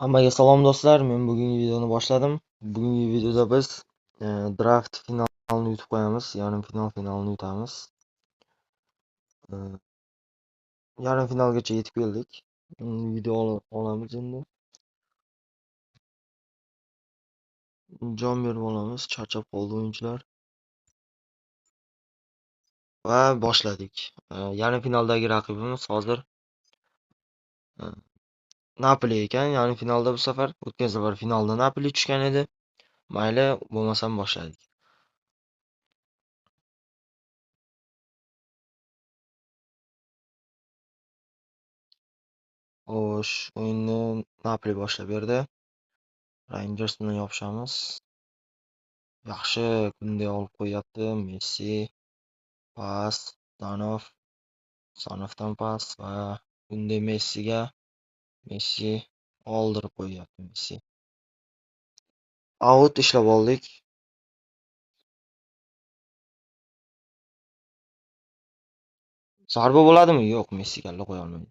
Hammaga salom do'stlar, men bugungi videoni boshladim. Bugungi videoda biz draft finalini yutib qo'yamiz, yarim finalini yutamiz. E, Yarim finalgacha yetib keldik. Video olamiz endi. Jon berib olamiz, charchab qoldi o'yinchilar. Va boshladik. Yarim finaldagi raqibimiz hozir Napoli ekan. Yarim finalda bu safar, o'tgan safar finalda Napoli tushgan edi. Mayli, bo'lmasam boshladik. Xo'sh, o'yinni Napoli boshlab berdi. Rangers bilan yopishamiz. Yaxshi kunde olib qo'yyapti. Messi, pas, Sanovdan pas va Kunde Messiga. Messi oldirib qo'yyapti Messi. Out ishlab oldik. Zarba bo'ladimi? Yo'q, Messi kalla qo'ya olmaydi.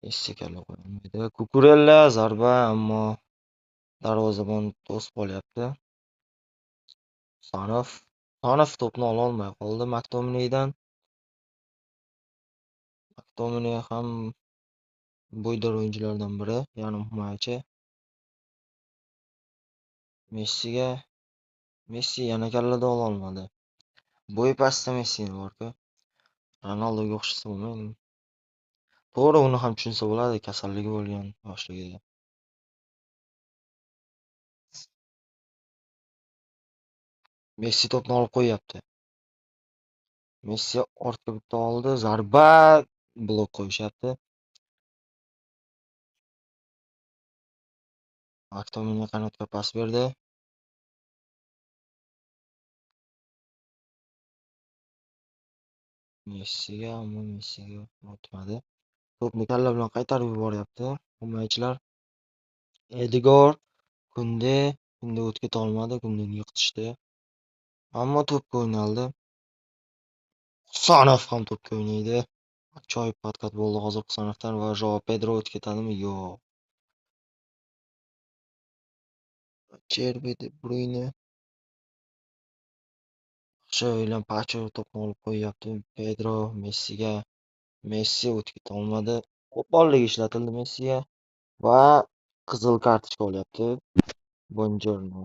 Messi kalla qo'ya olmaydi. Kukurella zarba, ammo darvozabon to'sib qolyapti. Sanov to'pni ola olmay qoldi McTominaydan. McTominay ham bo'ydor o'yinchilardan biri, yarim himoyachi. Messi yana kallada ola olmadi. Bo'yi pastda Messini bor-ku. Ronaldoga o'xshasa bo'lmaydi. To'g'ri, uni ham tushunsa bo'ladi, kasalligi bo'lgan yoshligida. Messi to'pni olib qo'yyapti. Messi ortga bitta oldi, zarba, blok qo'yishyapti. McTominay qanotga pas berdi. Messiga o'tmadi. To'pni kalla bilan qaytarib yuboryapti himoyachilar. Edgar, Kunde o'tib keta olmadi, Kundeni yiqitishdi. Ammo to'pga o'ynaldi. Husanov ham to'pga o'ynaydi. Ajoyib harakat bo'ldi hozir Husanovdan va Joao Pedro o'tib ketadimi? Yo'q. Cherbi De Bruyne yaxshi o'ylab Pacho to'pni olib qo'yyapti. Pedro Messiga. Messi o'tib keta olmadi. Qo'pollik ishlatildi Messiga va qizil kartochka olyapti. Buongiorno.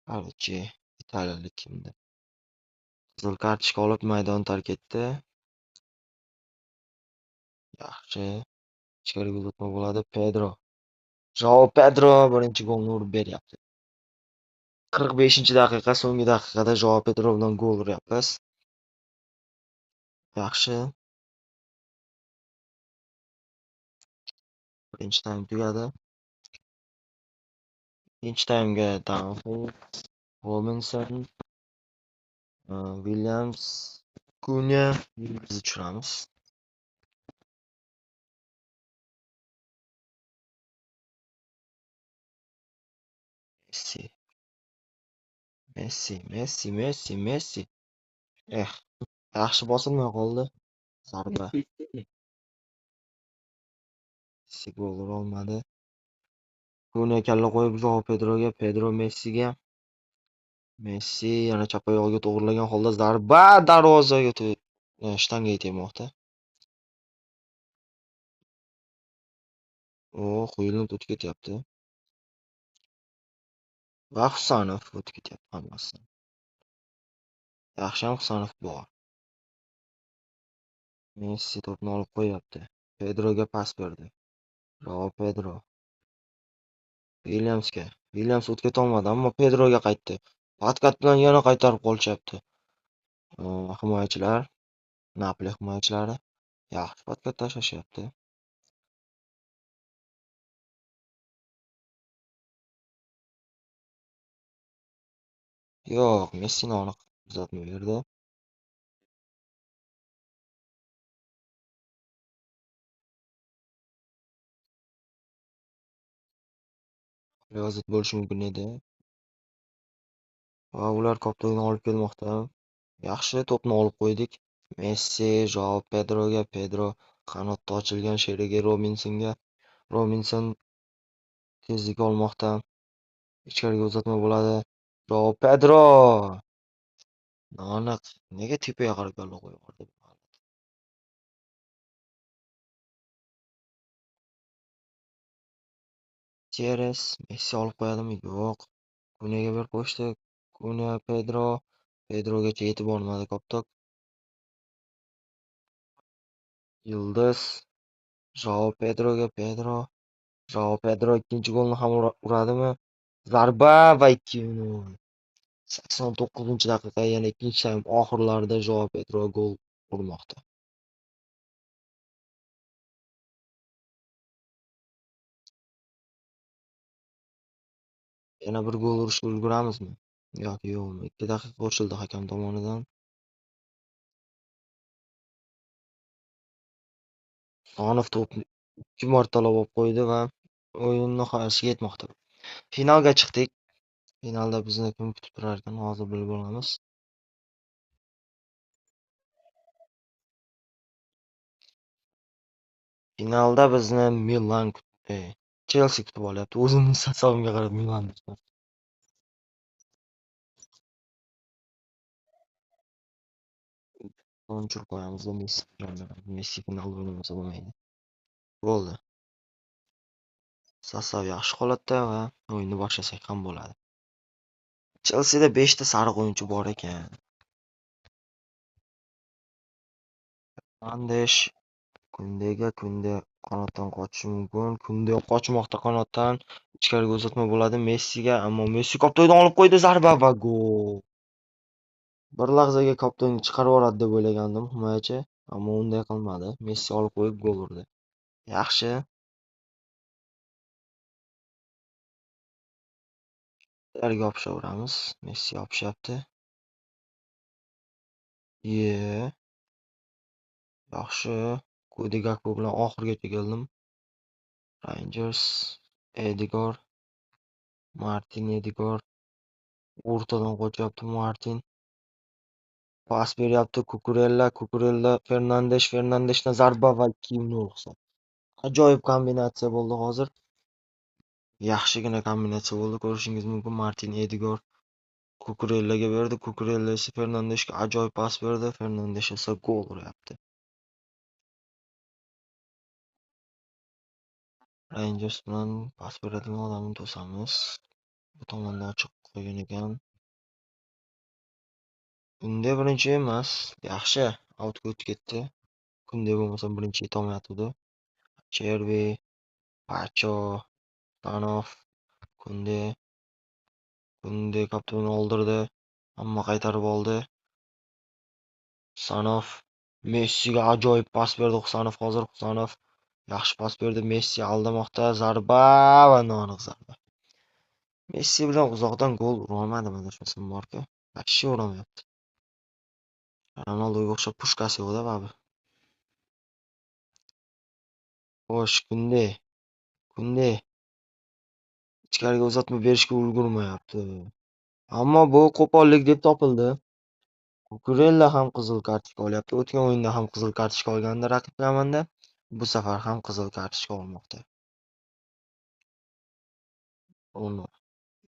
Qarichi italiyalik kimdi? Qizil kartochka olib maydon tark etdi. Yaxshi. Ichkariga uzatma bo'ladi. Joao Pedro birinchi golni urib beryapti. 45-daqiqa, so'nggi daqiqada Joao Pedro bilan gol uryapmiz. Yaxshi. Birinchi taym tugadi. Ikkinchi taymga Dumfries, Robinson, Williams, Kunya biz tushiramiz. Messi. Yaxshi bosilmay qoldi. Zarba. Messi gol ura olmadi. Kunya kalla qo'yib Joao Pedroga, Pedro Messiga. Messi yana chap oyog'iga to'g'rilagan holda zarba darvozaga shtangaga tegmoqda. Quyilib o'tib ketyapti. Va Husanov o'tib ketyapti hammasi. Yaxshiyam Husanov bor. Messi to'pni olib qo'yyapti. Pedroga pas berdi. Joao Pedro. Williams o'tib ketolmadi, ammo Pedroga qaytdi. Patkat bilan yana qaytarib qolishyapti. Himoyachilar, Napoli himoyachilari yaxshi patkat tashlashyapti. Yo'q, Messini aniq uzatma berdi. Riyozat bo'lishi mumkin edi. Va ular koptogini olib kelmoqda. Yaxshi to'pni olib qo'ydik. Messi, Joao Pedroga, Pedro Qanotda ochilgan Sherigi Robinsonga. Robinson tezlik olmoqda. Ichkariga uzatma bo'ladi. Joao Pedro. Aniq. Nega tepaga qarab yo'l qo'yib yubordi? Teres. Messi olib qo'yadimi? Yo'q. Kunya'ga berib qo'yishdi. Kunya Pedro. Pedrogacha yetib bormadi Koptok. Yıldız. Joao Pedro'ga Pedro. Joao Pedro ikkinchi golni ham uradimi? Zarba va 2-0. 89-daqiqa yana ikkinchi taym oxirlarida Joao Pedro gol urmoqda. Yana bir gol urishga ulguramizmi? Yoki yo'qmi? 2 daqiqa qo'shildi hakam tomonidan. Sonov to'pni 2 martalab olib qo'ydi va o'yin nihoyasiga yetmoqda. Finalga chiqdik. Finalda bizni kim kutib turar ekan, hozir bilib olamiz. Finalda bizni Milan Chelsea kutib olyapti. O'zimning hisobimga qarab Milan deb. O'yinchi qo'yamiz Messi finalda o'ynamasa bo'lmaydi. Bo'ldi. Sostav yaxshi holatda va o'yinni boshlasak ham bo'ladi. Chelseada 5 ta sariq o'yinchi bor ekan. Andesh Kunde qanotdan qochishi mumkin. Kunde qochmoqda qanotdan. Ichkariga uzatma bo'ladi Messiga, ammo Messi koptoydan olib qo'ydi, zarba va gol. Bir lahzaga koptoyni chiqarib yuboradi deb o'ylagandim himoyachi, ammo unday qilmadi. Messi olib qo'yib gol urdi. Yaxshi. Ularga yopishaveramiz. Messi yopishyapti. Yaxshi. Cody Gakpo bilan oxirigacha keldim. Rangers Martin Edegor o'rtadan qochyapti Martin. Pas beryapti Kukurella, Fernandeshdan zarba va 2-0 hisob. Ajoyib kombinatsiya bo'ldi hozir. Yaxshigina kombinatsiya bo'ldi, ko'rishingiz mumkin. Martin Edegor Kukurellaga berdi, Kukurella esa Fernandeshga ajoyib pas berdi, Fernandesh esa gol uryapti. Rangers bilan pas beradigan odamni to'samiz. Bu tomonda ochiq qo'ygan ekan. Kunde birinchi emas. Yaxshi, outga o'tib ketdi. Kunde bo'lmasa birinchi yetolmayotgandi. Chervi, Pacho, Tanov, Kunde kaptonni oldirdi, ammo qaytarib oldi. Sanov Messiga ajoyib pas berdi. Husanov yaxshi pas berdi. Messi aldamoqda, zarba va noaniq zarba. Messi bilan uzoqdan gol ura olmadimi adashmasam borku. Yaxshi uramayapti. Ronaldoga o'xshab pushkasi yo'q-da babi. Xo'sh, Kunde ichkariga uzatma berishga ulgurmayapti. Ammo bu qo'pollik deb topildi. Kukurella ham qizil kartochka olyapti. O'tgan o'yinda ham qizil kartochka olgandi raqib tomonidan. Bu safar ham qizil kartochka olmoqda. Uni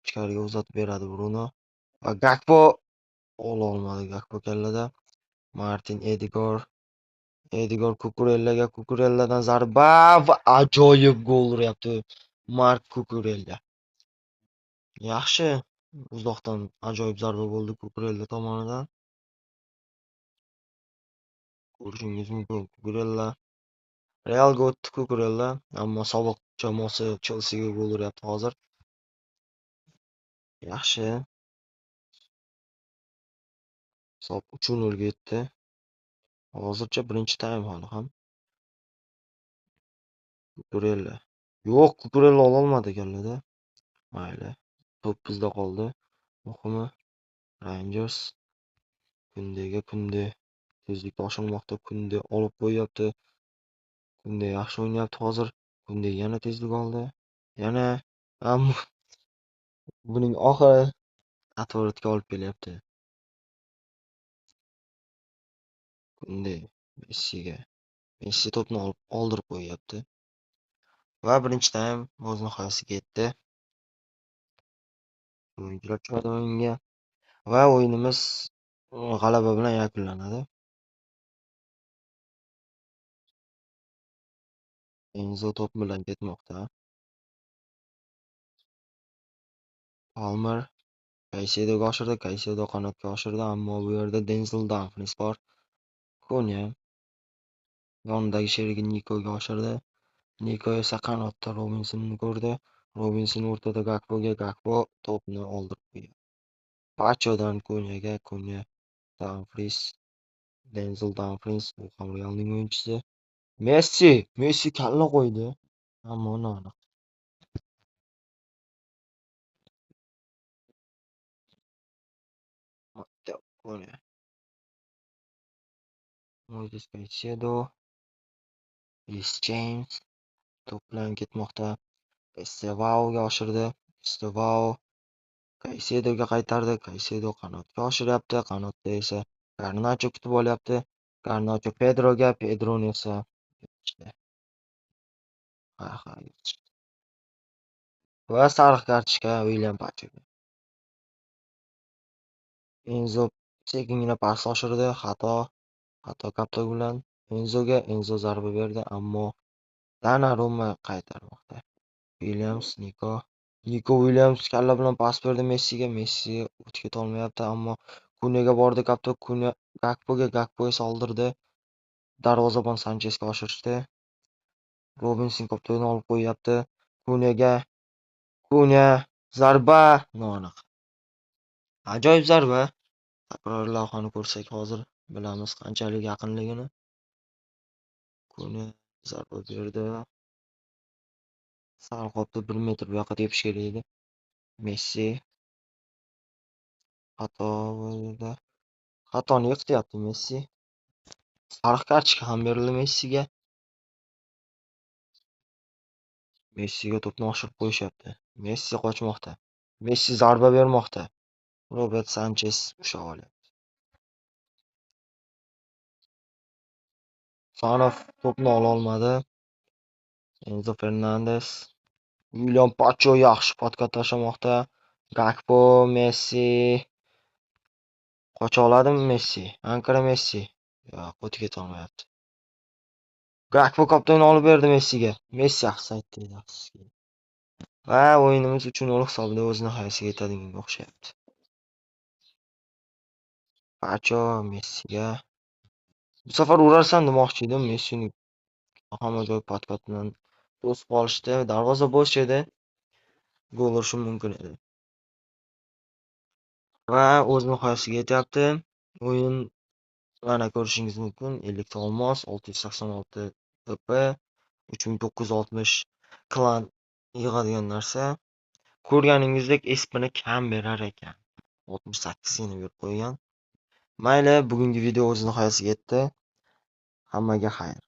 ichkariga uzatib beradi Bruno va Gakpo olmadi. Gakpo kallada. Martin Edegor Kukurelladan zarba va ajoyib gol uryapti Mark Kukurella. Yaxshi, uzoqdan ajoyib zarba bo'ldi Kukurella tomonidan. Ko'rishingiz mumkin, Kukurella Realga o'tdi Kukurella, ammo sobiq jamoasi Chelseaga gol uryapti hozir. Yaxshi. Hisob 3-0 ga yetdi. Hozircha birinchi taym hali ham. Kukurella. Yo'q, Kukurella ololmadi kallada. Mayli. To'p bizda qoldi. Muhimi Rangers Kunde tezlikda oshirmoqda. Kunde olib qo'yyapti. Kunde yaxshi o'ynayapti hozir. Kunde yana tezlik oldi. Yana ammo buning oxiri atvorotga olib kelyapti. Kunde Messiga Messi to'pni oldirib qo'yyapti va birinchi taym o'z nihoyasiga yetdi. O'yinchilar tushadi o'yinga va o'yinimiz g'alaba bilan yakunlanadi. Enzo to'p bilan ketmoqda. Palmer Kaysedoga oshirdi. Kaysedo qanotga oshirdi, ammo bu yerda Denzel Dumfries bor. Konya yonidagi sherigi Nikoga oshirdi. Niko esa qanotda Robinsonni ko'rdi. Robinson o'rtada Gakpoga. Gakpo to'pni oldirib qo'ydi. Pachodan Konyaga. Konya Dumfries. Denzel Dumfries bu ham Realning o'yinchisi. Messi kalla qo'ydi. Ammo noaniq. Konya. Moises Caicedo. Reece James to'p bilan ketmoqda. Estevaoga oshirdi. Estevao Caicedoga qaytardi. Caicedo qanotga oshiryapti. Qanotda esa Garnacho kutib olyapti. Garnacho Pedroga. Pedroni esa va sariq kartochka William Pachoga. Enzo sekingina pas oshirdi. Xato kaptor bilan Enzoga. Enzo zarba berdi, ammo Donnarumma qaytarmoqda. Niko Williams kalla bilan pas berdi Messiga. Messi o'tib keta olmayapti, ammo Kunyaga bordi kaptor. Kunya Gakpoga. Gakpo esa oldirdi. Darvozabon Sanchesga oshirishdi. Robinson kaptorni olib qo'yyapti. Kunyaga. Kunya zarba noaniq. Ajoyib zarba. Takror lavhani ko'rsak hozir bilamiz qanchalik yaqinligini. Kunya zarba berdi. Sal qoldi 1 metr bu yoqqa tepish kerak edi. Messi xatoni yiqityapti Messi. Sariq kartochka ham berildi Messiga. Messiga to'pni oshirib qo'yishyapti. Messi qochmoqda. Messi zarba bermoqda. Robert Sanches ushlab olyapti. Sanov to'pni ola olmadi. Enzo Fernandes. William Pacho yaxshi podga tashlamoqda. Gakpo, Messi. Qocha oladimi Messi? Ankara Messi. Yo'q, o'tib keta olmayapti. Gakpo kaptonni olib berdi Messiga. Messi offsayd deydi afsuski. Va o'yinimiz 3-0 hisobida o'z nihoyasiga yetadiganga o'xshayapti. Pacho Messiga. Bu safar urarsan demoqchi edim. Messini hamma joy podkot bilan to'sib qolishdi. Darvoza bo'sh edi. Gol urishim mumkin edi. Va o'z nihoyasiga yetyapti. O'yin mana ko'rishingiz mumkin. 50 olmos, 686 PP, 3960 klan yig'adigan narsa. Ko'rganingizdek espini kam berar ekan. 68 gina berib qo'ygan. Mayli, bugungi video o'z nihoyasiga yetdi. Hammaga xayr.